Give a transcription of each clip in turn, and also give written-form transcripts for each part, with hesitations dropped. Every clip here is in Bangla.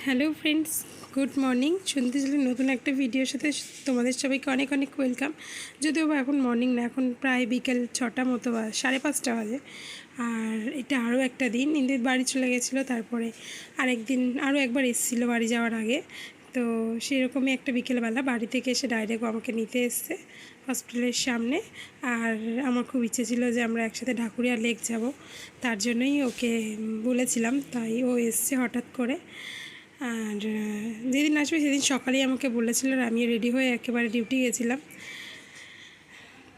Hello friends, good morning. শুনতে ছিলেন নতুন একটা ভিডিওর সাথে তোমাদের সবাইকে অনেক অনেক ওয়েলকাম। যদিও বা এখন মর্নিং না, এখন প্রায় বিকেল 6টা মতো বা 5:30 বাজে। আর এটা আরও একটা দিন ইন্দির বাড়ি চলে গেছিলো, তারপরে আরেকদিন আরও একবার এসেছিলো বাড়ি যাওয়ার আগে। তো সেরকমই একটা বিকেলবেলা বাড়ি থেকে এসে ডাইরেক্ট আমাকে নিতে এসছে হসপিটালের সামনে। আর আমার খুব ইচ্ছে ছিল যে আমরা একসাথে ঢাকুরিয়া লেক যাব, তার জন্যই ওকে বলেছিলাম, তাই ও এসছে হঠাৎ করে। আর যেদিন আসবে সেদিন সকালেই আমাকে বলেছিল, আর আমি রেডি হয়ে একেবারে ডিউটি গেছিলাম।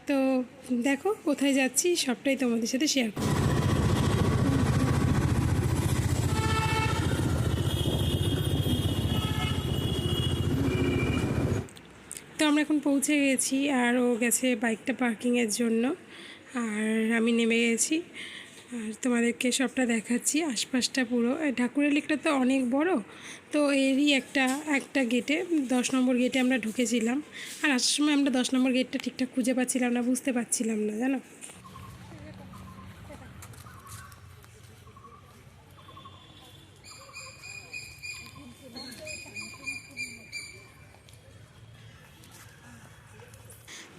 তো দেখো কোথায় যাচ্ছি সবটাই তোমাদের সাথে শেয়ার করব। তো আমরা এখন পৌঁছে গেছি, আর ও গেছে বাইকটা পার্কিংয়ের জন্য, আর আমি নেমে গেছি। আর তোমাদেরকে সবটা দেখাচ্ছি, আশপাশটা পুরো। ঢাকুরিয়া লেকটা তো অনেক বড়, তো এরই একটা গেটে 10 নম্বর গেটে আমরা ঢুকেছিলাম। আর আসার সময় আমরা 10 নম্বর গেটটা ঠিকঠাক খুঁজে পাচ্ছিলাম না, বুঝতে পারছিলাম না, জানো।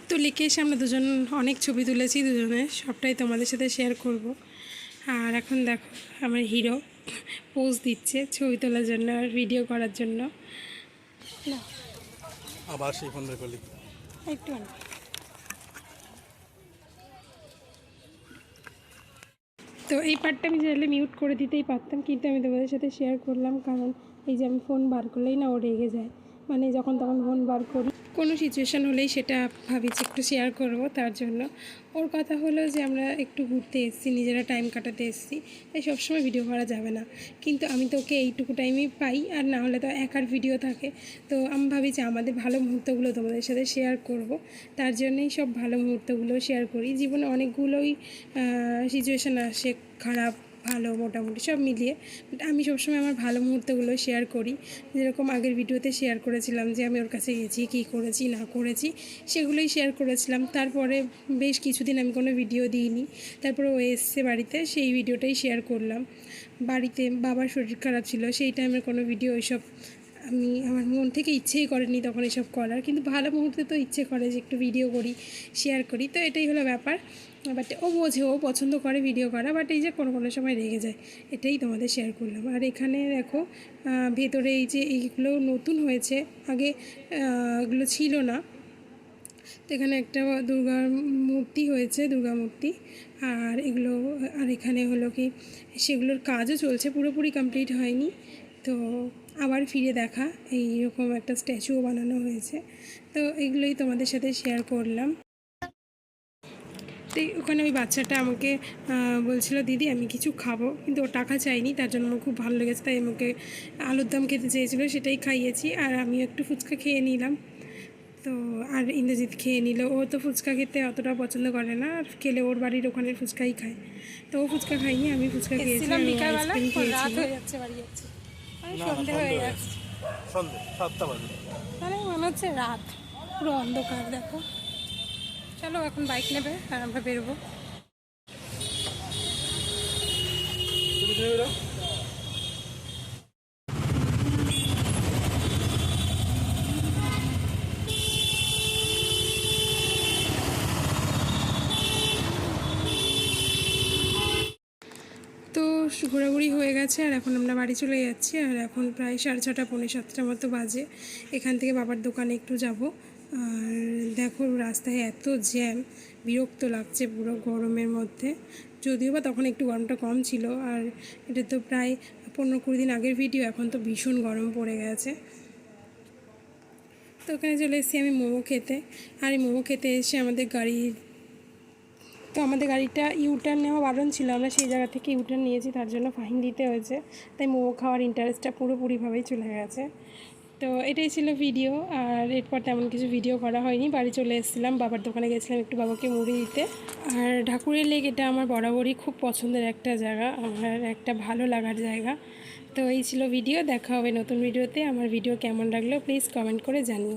তো লেকে এসে আমরা দুজন অনেক ছবি তুলেছি, দুজনের সবটাই তোমাদের সাথে শেয়ার করব। আর এখন দেখো আমার হিরো পোজ দিচ্ছে ছবি তোলার জন্য আর ভিডিও করার জন্য। আবার সেই ফোন বের করলি একটু তো এই পার্টটা আমি চাইলে মিউট করে দিতেই পারতাম, কিন্তু আমি তোমাদের সাথে শেয়ার করলাম, কারণ এই যে আমি ফোন বার করলেই না ও রেগে যায়। মানে যখন তখন ফোন বার করি, কোনো সিচুয়েশান হলেই সেটা ভাবি যে একটু শেয়ার করব। তার জন্য ওর কথা হলো যে আমরা একটু ঘুরতে এসেছি, নিজেরা টাইম কাটাতে এসেছি, তাই সবসময় ভিডিও করা যাবে না। কিন্তু আমি তো ওকে এইটুকু টাইমেই পাই, আর না হলে তো একার ভিডিও থাকে। তো আমি ভাবি যে আমাদের ভালো মুহূর্তগুলো তোমাদের সাথে শেয়ার করব, তার জন্যই সব ভালো মুহূর্তগুলো শেয়ার করি। জীবনে অনেকগুলোই সিচুয়েশান আসে, খারাপ ভালো মোটামুটি সব মিলিয়ে, বাট আমি সবসময় আমার ভালো মুহূর্তগুলো শেয়ার করি। যেরকম আগের ভিডিওতে শেয়ার করেছিলাম যে আমি ওর কাছে গেছি, কী করেছি না করেছি সেগুলোই শেয়ার করেছিলাম। তারপরে বেশ কিছুদিন আমি কোনো ভিডিও দিইনি, তারপরে ও এসছে বাড়িতে, সেই ভিডিওটাই শেয়ার করলাম। বাড়িতে বাবার শরীর খারাপ ছিল, সেই টাইমের কোনো ভিডিও ওইসব আমি আমার মন থেকে ইচ্ছেই করেনি তখন এসব করার, কিন্তু ভালো মুহূর্তে তো ইচ্ছে করে যে একটু ভিডিও করি, শেয়ার করি। তো এটাই হলো ব্যাপার। বাট ও বোঝে, ও পছন্দ করে ভিডিও করা, বাট এই যে কোনো কোনো সময় রেগে যায়, এটাই তোমাদের শেয়ার করলাম। আর এখানে দেখো ভেতরে এই যে এইগুলো নতুন হয়েছে, আগে এগুলো ছিল না। তো এখানে একটা দুর্গা মূর্তি হয়েছে, দুর্গা মূর্তি। আর এগুলো, আর এখানে হলো কি সেগুলোর কাজও চলছে, পুরোপুরি কমপ্লিট হয়নি। তো আবার ফিরে দেখা এইরকম একটা স্ট্যাচুও বানানো হয়েছে। তো এগুলোই তোমাদের সাথে শেয়ার করলাম। তো ওখানে ওই বাচ্চাটা আমাকে বলছিল দিদি আমি কিছু খাবো, কিন্তু ও টাকা চাইনি, তার জন্য আমার খুব ভালো লেগেছে, তাই আমাকে আলুর দম খেতে চেয়েছিলো, সেটাই খাইয়েছি। আর আমিও একটু ফুচকা খেয়ে নিলাম। তো আর ইন্দ্রজিৎ খেয়ে নিল, ও তো ফুচকা খেতে অতটা পছন্দ করে না, আর খেলে ওর বাড়ির ওখানের ফুচকাই খায়। তো ও ফুচকা খাইনি, আমি ফুচকা খেয়েছিলাম, বিকালবেলা রাত হয়ে যাচ্ছে, বাড়ি যাচ্ছে, সন্ধে হয়ে যাচ্ছে, সন্ধে 7টা বাজে, মানে মনে হচ্ছে রাত, পুরো অন্ধকার। দেখো চলো এখন বাইক নেবে আর আমরা বেরোবো। তো ঘোরাঘুরি হয়ে গেছে, আর এখন আমরা বাড়ি চলে যাচ্ছি। আর এখন প্রায় 6:30 পৌনে 7টার মতো বাজে। এখান থেকে বাবার দোকানে একটু যাব। আর দেখো রাস্তায় এত জ্যাম, বিরক্ত লাগছে পুরো গরমের মধ্যে। যদিও বা তখন একটু গরমটা কম ছিল, আর এটা তো প্রায় 15-20 দিন আগের ভিডিও, এখন তো ভীষণ গরম পড়ে গেছে। তো ওখানে চলে এসেছি আমি মোমো খেতে। আর এই মোমো খেতে এসে আমাদের গাড়িটা ইউটার্ন নেওয়া বারণ ছিল, আমরা সেই জায়গা থেকে ইউটার্ন নিয়েছি, তার জন্য ফাইন দিতে হয়েছে। তাই মোমো খাওয়ার ইন্টারেস্টটা পুরোপুরিভাবেই চলে গেছে। তো এটাই ছিল ভিডিও, আর এরপর তেমন কিছু ভিডিও করা হয়নি। বাড়ি চলে এসেছিলাম, বাবার দোকানে গেছিলাম একটু বাবাকে মুড়ি দিতে। আর ঢাকুরিয়া লেক এটা আমার বরাবরই খুব পছন্দের একটা জায়গা, আমার একটা ভালো লাগার জায়গা। তো এই ছিল ভিডিও, দেখা হবে নতুন ভিডিওতে। আমার ভিডিও কেমন লাগলো প্লিজ কমেন্ট করে জানিও।